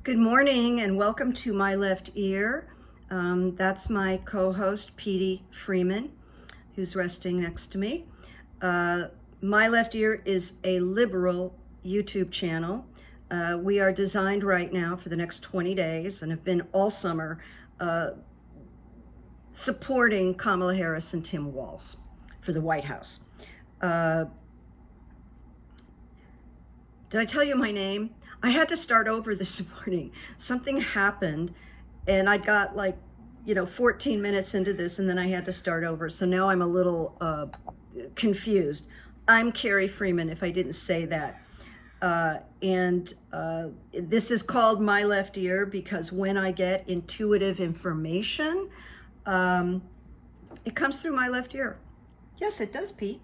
Good morning and welcome to My Left Ear. That's my co-host, Petey Freeman, who's resting next to me. My Left Ear is a liberal YouTube channel. We are designed right now for the next 20 days and have been all summer supporting Kamala Harris and Tim Walz for the White House. Did I tell you my name? I had to start over this morning. Something happened and I got 14 minutes into this and then I had to start over. So now I'm a little confused. I'm Carrie Freeman, if I didn't say that. This is called My Left Ear because when I get intuitive information, it comes through my left ear. Yes, it does, Pete.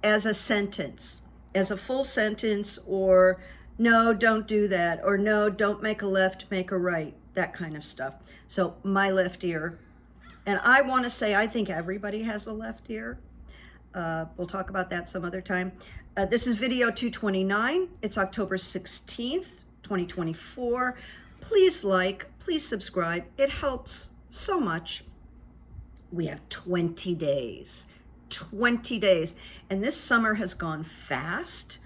As a sentence. As a full sentence, or no, don't do that, or no, don't make a left, make a right, that kind of stuff. So my left ear. And I want to say, I think everybody has a left ear. We'll talk about that some other time. This is video 229. It's October 16th, 2024. Please please subscribe. It helps so much. We have 20 days. 20 days, and this summer has gone fast.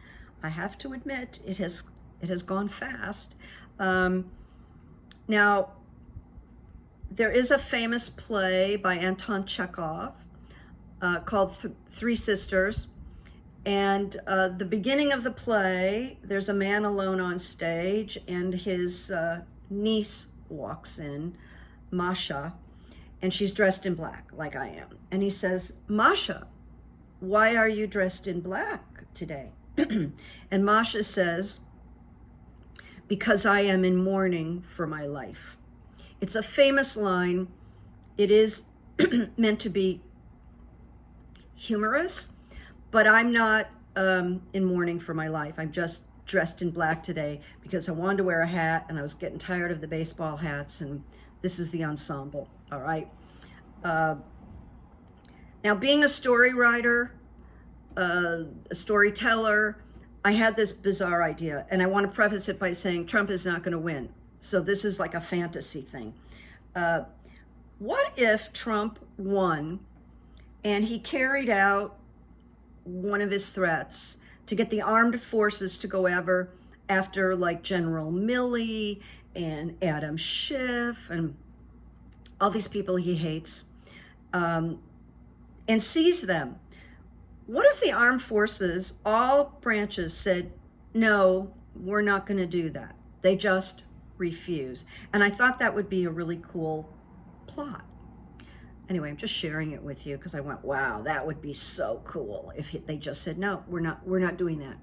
I have to admit, it has gone fast. Now, there is a famous play by Anton Chekhov called Three Sisters, and the beginning of the play, there's a man alone on stage, and his niece walks in, Masha, and she's dressed in black, like I am. And he says, Masha, why are you dressed in black today? And Masha says, because I am in mourning for my life. It's a famous line. It is meant to be humorous, but I'm not in mourning for my life. I'm just dressed in black today because I wanted to wear a hat and I was getting tired of the baseball hats, and this is the ensemble. All right. Now, being a story writer, a storyteller, I had this bizarre idea, and I want to preface it by saying Trump is not going to win. So this is like a fantasy thing. What if Trump won and he carried out one of his threats to get the armed forces to go after like General Milley and Adam Schiff and all these people he hates, and seize them? What if the armed forces, all branches, said, no, we're not going to do that? They just refuse. And I thought that would be a really cool plot. Anyway, I'm just sharing it with you because I went, wow, that would be so cool if they just said, no, we're not doing that.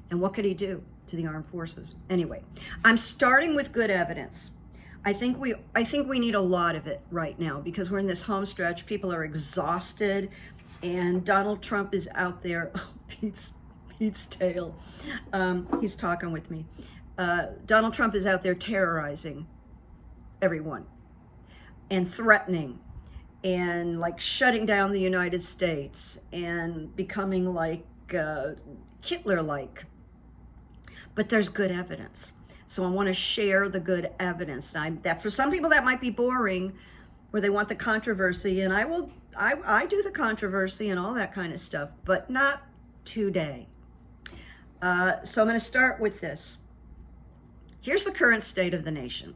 And what could he do to the armed forces? Anyway, I'm starting with good evidence. I think we need a lot of it right now because we're in this home stretch. People are exhausted, and Donald Trump is out there. Oh, Pete's tail. He's talking with me. Donald Trump is out there terrorizing everyone and threatening and like shutting down the United States and becoming like Hitler-like. But there's good evidence. So I want to share the good evidence. That for some people that might be boring, where they want the controversy, and I do the controversy and all that kind of stuff, but not today. So I'm going to start with this. Here's the current state of the nation.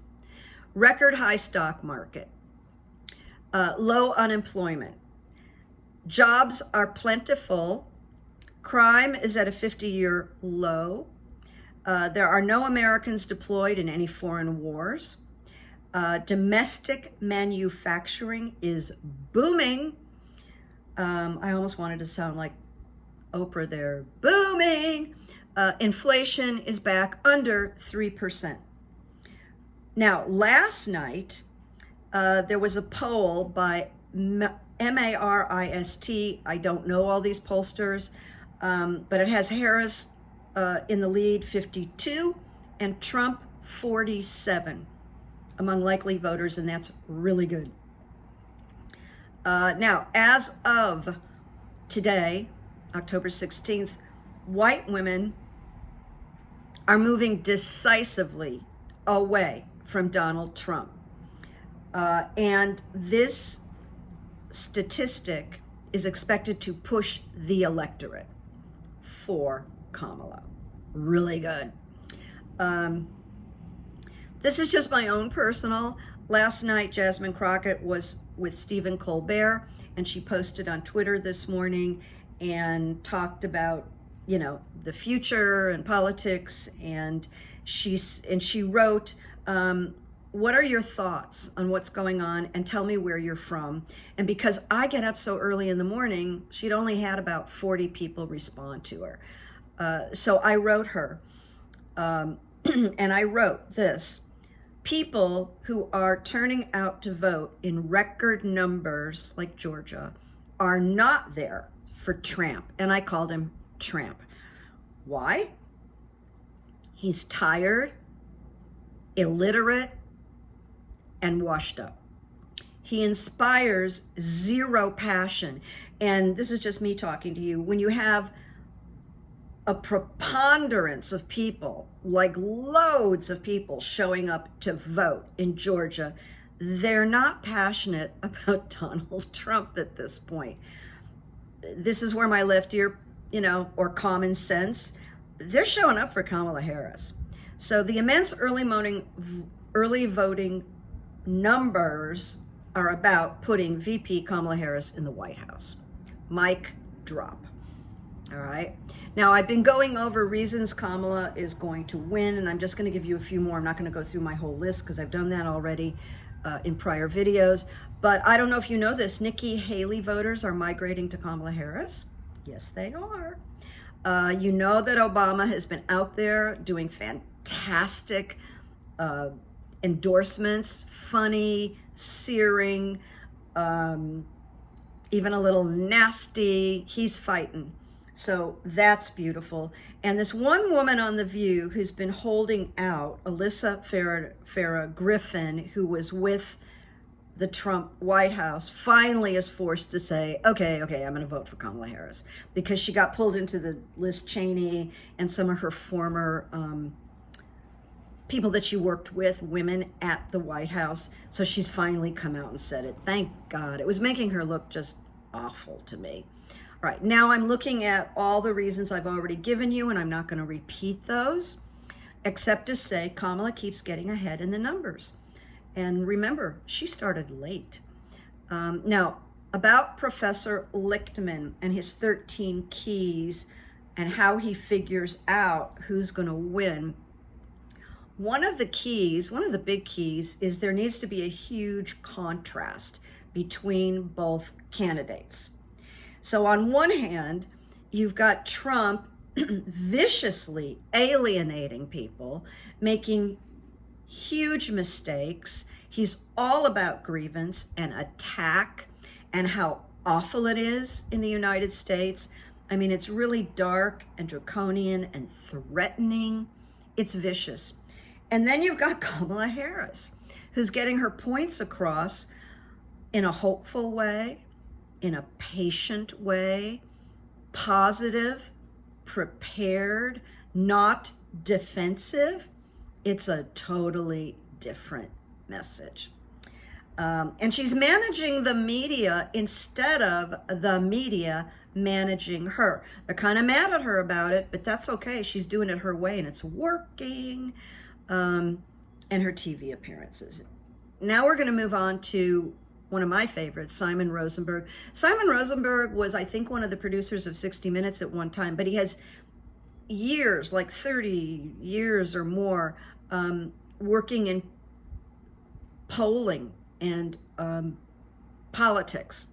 Record high stock market, low unemployment, jobs are plentiful, crime is at a 50-year low. There are no Americans deployed in any foreign wars. Domestic manufacturing is booming. I almost wanted to sound like Oprah there. Booming. Inflation is back under 3%. Now, last night, there was a poll by Marist. I don't know all these pollsters, but it has Harris in the lead, 52, and Trump, 47 among likely voters, and that's really good. Now, as of today, October 16th, white women are moving decisively away from Donald Trump. And this statistic is expected to push the electorate for Kamala. Really good. This is just my own personal. Last night, Jasmine Crockett was with Stephen Colbert, and she posted on Twitter this morning and talked about, you know, the future and politics. And she wrote, what are your thoughts on what's going on, and tell me where you're from. And because I get up so early in the morning, she'd only had about 40 people respond to her. So I wrote her, and I wrote this: people who are turning out to vote in record numbers, like Georgia, are not there for Tramp. And I called him Tramp. Why? He's tired, illiterate, and washed up. He inspires zero passion. And this is just me talking to you. When you have a preponderance of people, like loads of people showing up to vote in Georgia, they're not passionate about Donald Trump at this point. This is where my left ear, you know, or common sense, they're showing up for Kamala Harris. So the immense early voting numbers are about putting VP Kamala Harris in the White House. Mic drop. All right. Now, I've been going over reasons Kamala is going to win, and I'm just going to give you a few more. I'm not going to go through my whole list because I've done that already in prior videos. But I don't know if you know this, Nikki Haley voters are migrating to Kamala Harris. Yes, they are. You know that Obama has been out there doing fantastic endorsements, funny, searing, even a little nasty. He's fighting. So that's beautiful. And this one woman on The View who's been holding out, Alyssa Farah Griffin, who was with the Trump White House, finally is forced to say, okay, I'm going to vote for Kamala Harris, because she got pulled into the Liz Cheney and some of her former people that she worked with, women at the White House. So she's finally come out and said it. Thank God. It was making her look just awful to me. All right, now I'm looking at all the reasons I've already given you, and I'm not going to repeat those, except to say Kamala keeps getting ahead in the numbers. And remember, she started late. Now, about Professor Lichtman and his 13 keys and how he figures out who's going to win. One of the big keys is there needs to be a huge contrast between both candidates. So on one hand, you've got Trump viciously alienating people, making huge mistakes. He's all about grievance and attack and how awful it is in the United States. I mean, it's really dark and draconian and threatening. It's vicious. And then you've got Kamala Harris, who's getting her points across in a hopeful way, in a patient way, positive, prepared, not defensive. It's a totally different message. And she's managing the media instead of the media managing her. They're kind of mad at her about it, but that's okay. She's doing it her way and it's working. And her TV appearances. Now we're going to move on to one of my favorites, Simon Rosenberg. Simon Rosenberg was, I think, one of the producers of 60 Minutes at one time, but he has years, like 30 years or more, working in polling and politics.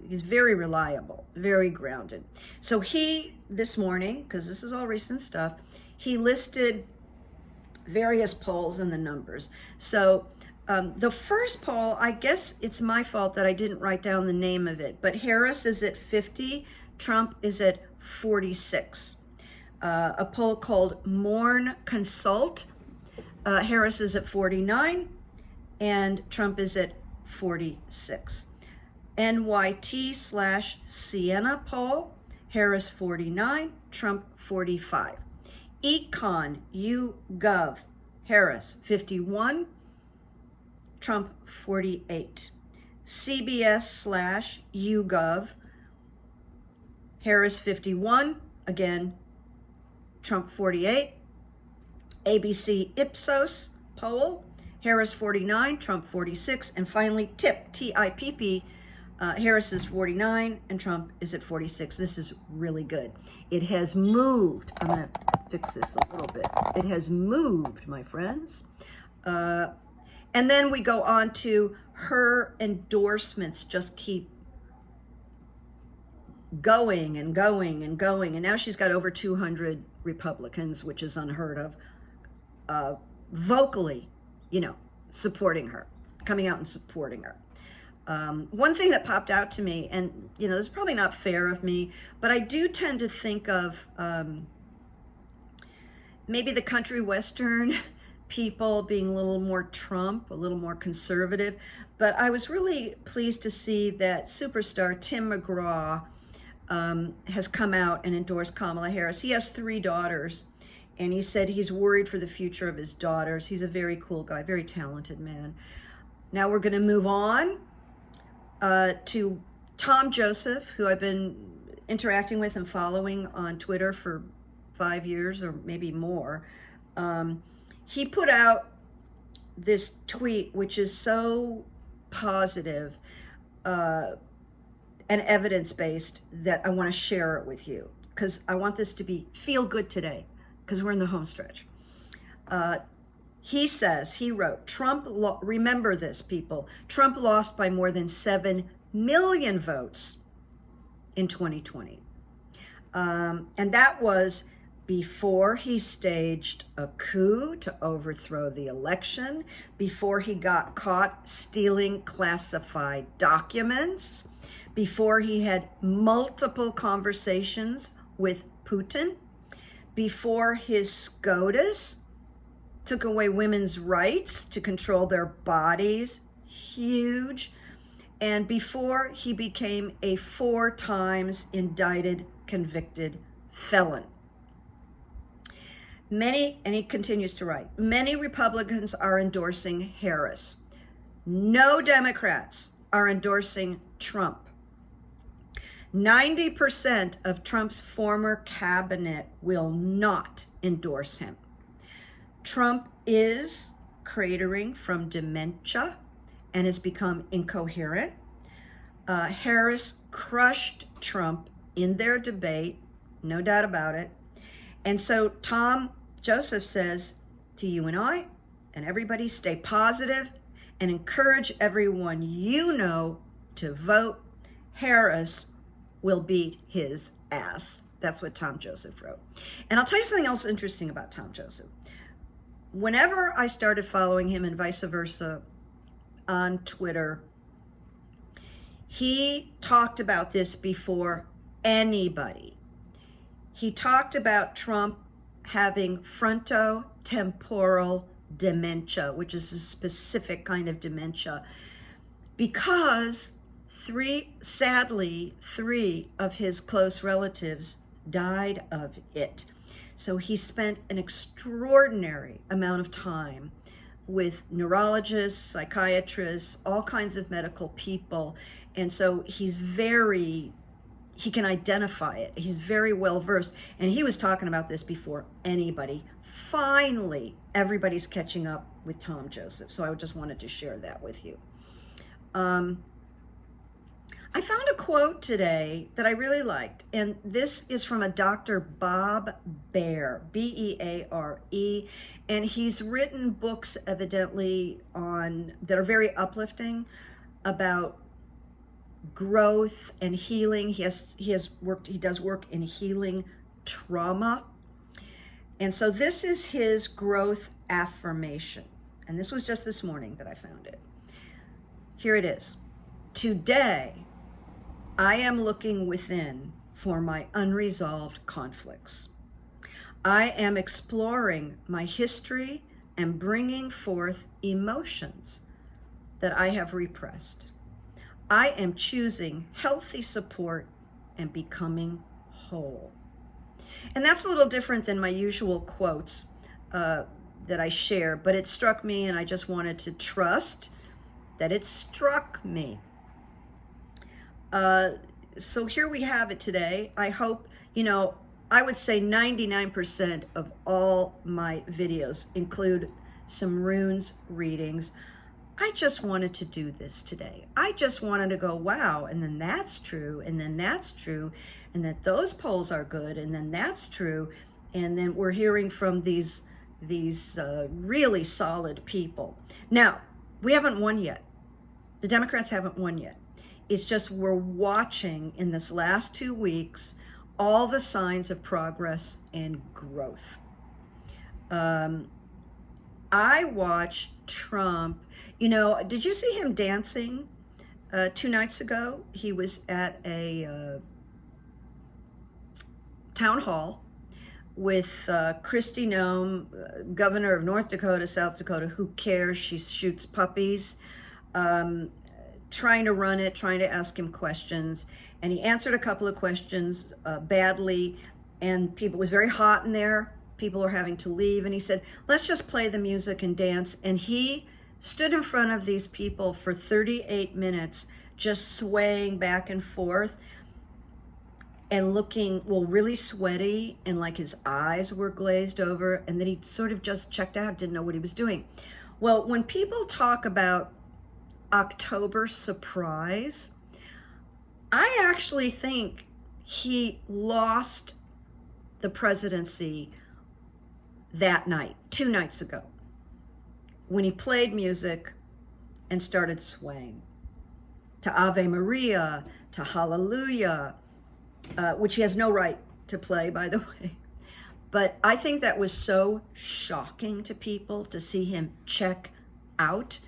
He's very reliable, very grounded. So he, this morning, because this is all recent stuff, he listed various polls and the numbers. So the first poll, I guess it's my fault that I didn't write down the name of it, but Harris is at 50, Trump is at 46. A poll called Mourn Consult, Harris is at 49 and Trump is at 46. NYT/Siena poll, Harris 49, Trump 45. Econ, YouGov, Harris, 51, Trump, 48. CBS/YouGov, Harris, 51, again, Trump, 48. ABC Ipsos poll, Harris 49, Trump 46, and finally TIPP, Harris is 49 and Trump is at 46. This is really good. It has moved. I'm going to fix this a little bit. It has moved, my friends. And then we go on to her endorsements just keep going and going and going. And now she's got over 200 Republicans, which is unheard of, vocally, supporting her, coming out and supporting her. One thing that popped out to me, and this is probably not fair of me, but I do tend to think of maybe the country western people being a little more Trump, a little more conservative. But I was really pleased to see that superstar Tim McGraw has come out and endorsed Kamala Harris. He has 3 daughters, and he said he's worried for the future of his daughters. He's a very cool guy, very talented man. Now we're going to move on to Tom Joseph, who I've been interacting with and following on Twitter for 5 years or maybe more. He put out this tweet, which is so positive and evidence-based that I want to share it with you, because I want this to be feel good today, because we're in the home stretch. He wrote, remember this, people, Trump lost by more than 7 million votes in 2020. And that was before he staged a coup to overthrow the election, before he got caught stealing classified documents, before he had multiple conversations with Putin, before his SCOTUS took away women's rights to control their bodies, huge, and before he became a 4 times indicted, convicted felon. And he continues to write, many Republicans are endorsing Harris. No Democrats are endorsing Trump. 90% of Trump's former cabinet will not endorse him. Trump is cratering from dementia and has become incoherent. Harris crushed Trump in their debate, no doubt about it. And so Tom Joseph says to you and I and everybody, stay positive and encourage everyone to vote. Harris will beat his ass. That's what Tom Joseph wrote. And I'll tell you something else interesting about Tom Joseph. Whenever I started following him and vice versa on Twitter, he talked about this before anybody. He talked about Trump having frontotemporal dementia, which is a specific kind of dementia, because sadly, 3 of his close relatives died of it. So he spent an extraordinary amount of time with neurologists, psychiatrists, all kinds of medical people. And so he can identify it. He's very well versed. And he was talking about this before anybody. Finally, everybody's catching up with Tom Joseph. So I just wanted to share that with you. I found a quote today that I really liked, and this is from a Dr. Bob Baer, B-E-A-R-E, and he's written books evidently that are very uplifting about growth and healing. He does work in healing trauma. And so this is his growth affirmation. And this was just this morning that I found it. Here it is. Today, I am looking within for my unresolved conflicts. I am exploring my history and bringing forth emotions that I have repressed. I am choosing healthy support and becoming whole. And that's a little different than my usual quotes that I share, but it struck me, and I just wanted to trust that it struck me. So here we have it today. I hope, I would say 99% of all my videos include some runes readings. I just wanted to do this today. I just wanted to go, wow, and then that's true, and then that's true, and that those polls are good, and then that's true, and then we're hearing from these really solid people. Now, we haven't won yet. The Democrats haven't won yet. It's just we're watching in this last 2 weeks all the signs of progress and growth. I watched Trump. Did you see him dancing 2 nights ago? He was at a town hall with Kristi Noem, governor of North Dakota, South Dakota. Who cares? She shoots puppies. Trying to run it, trying to ask him questions. And he answered a couple of questions badly, and it was very hot in there. People are having to leave. And he said, let's just play the music and dance. And he stood in front of these people for 38 minutes, just swaying back and forth and looking, really sweaty, and like his eyes were glazed over. And then he sort of just checked out, didn't know what he was doing. Well, when people talk about October surprise, I actually think he lost the presidency that night, 2 nights ago, when he played music and started swaying to Ave Maria, to Hallelujah, which he has no right to play, by the way. But I think that was so shocking to people to see him check out.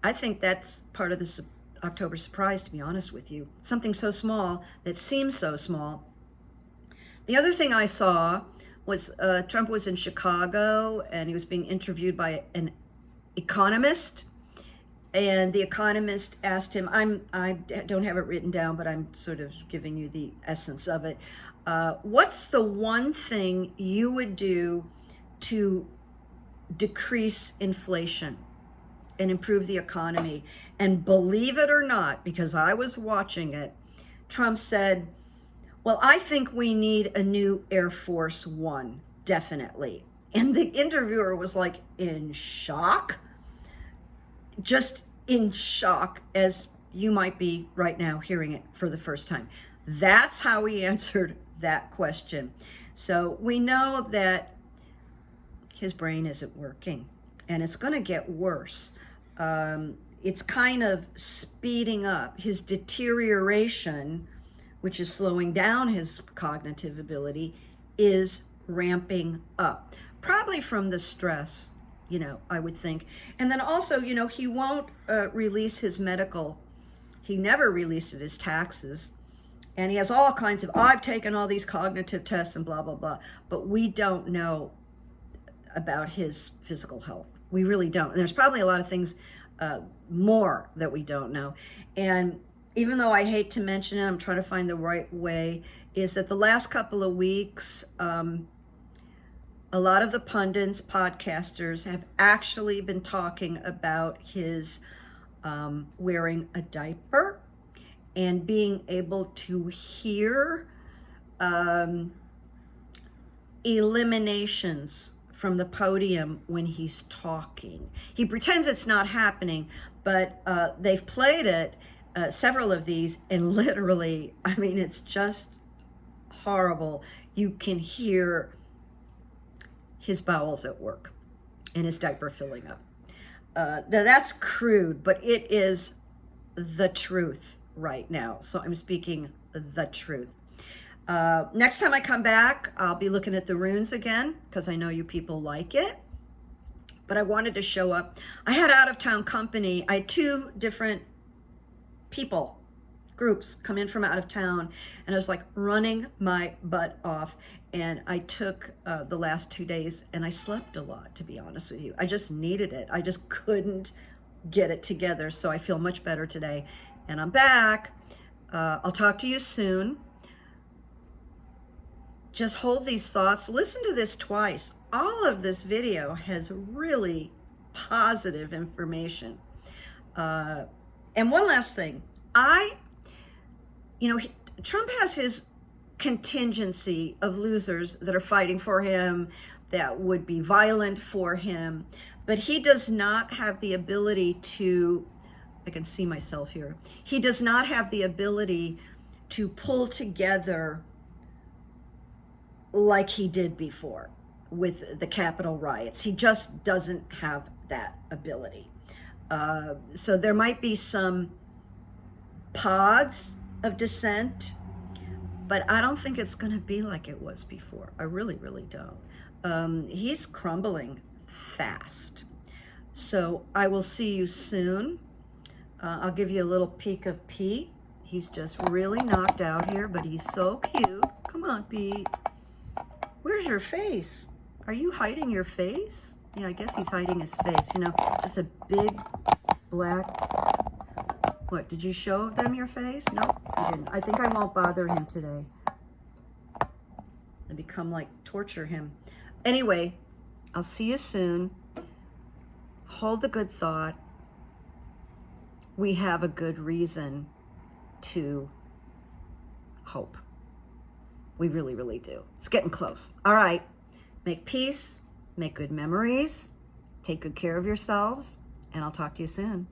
I think that's part of this October surprise, to be honest with you. Something so small that seems so small. The other thing I saw was Trump was in Chicago, and he was being interviewed by an economist. And the economist asked him, I don't have it written down, but I'm sort of giving you the essence of it. What's the one thing you would do to decrease inflation and improve the economy? And believe it or not, because I was watching it, Trump said, well, I think we need a new Air Force One, definitely. And the interviewer was like in shock, just in shock, as you might be right now hearing it for the first time. That's how he answered that question. So we know that his brain isn't working, and it's going to get worse. It's kind of speeding up. His deterioration, which is slowing down his cognitive ability, is ramping up. Probably from the stress, I would think. And then also, he won't release his medical. He never released his taxes. And he has all kinds of, I've taken all these cognitive tests and blah, blah, blah. But we don't know about his physical health. We really don't. And there's probably a lot of things more that we don't know. And even though I hate to mention it, I'm trying to find the right way, is that the last couple of weeks, a lot of the pundits, podcasters have actually been talking about his wearing a diaper and being able to hear eliminations from the podium when he's talking. He pretends it's not happening, but they've played it, several of these, and literally, it's just horrible. You can hear his bowels at work and his diaper filling up. That's crude, but it is the truth right now. So I'm speaking the truth. Next time I come back, I'll be looking at the runes again, because I know you people like it. But I wanted to show up. I had out-of-town company. I had 2 different groups come in from out of town, and I was like running my butt off. And I took the last 2 days, and I slept a lot, to be honest with you. I just needed it. I just couldn't get it together. So I feel much better today, and I'm back. I'll talk to you soon. just hold these thoughts. Listen to this twice. All of this video has really positive information. And one last thing. Trump has his contingency of losers that are fighting for him, that would be violent for him, but he does not have the ability to, I can see myself here, he does not have the ability to pull together like he did before with the Capitol riots. He just doesn't have that ability. So there might be some pods of dissent, but I don't think it's going to be like it was before. I really, really don't. He's crumbling fast. So I will see you soon. I'll give you a little peek of Pete. He's just really knocked out here, but he's so cute. Come on, Pete. Where's your face? Are you hiding your face? Yeah, I guess he's hiding his face. You know, just a big black... What, did you show them your face? Nope, you didn't. I think I won't bother him today. I become like torture him. Anyway, I'll see you soon. Hold the good thought. We have a good reason to hope. We really, really do. It's getting close. All right. Make peace. Make good memories. Take good care of yourselves. And I'll talk to you soon.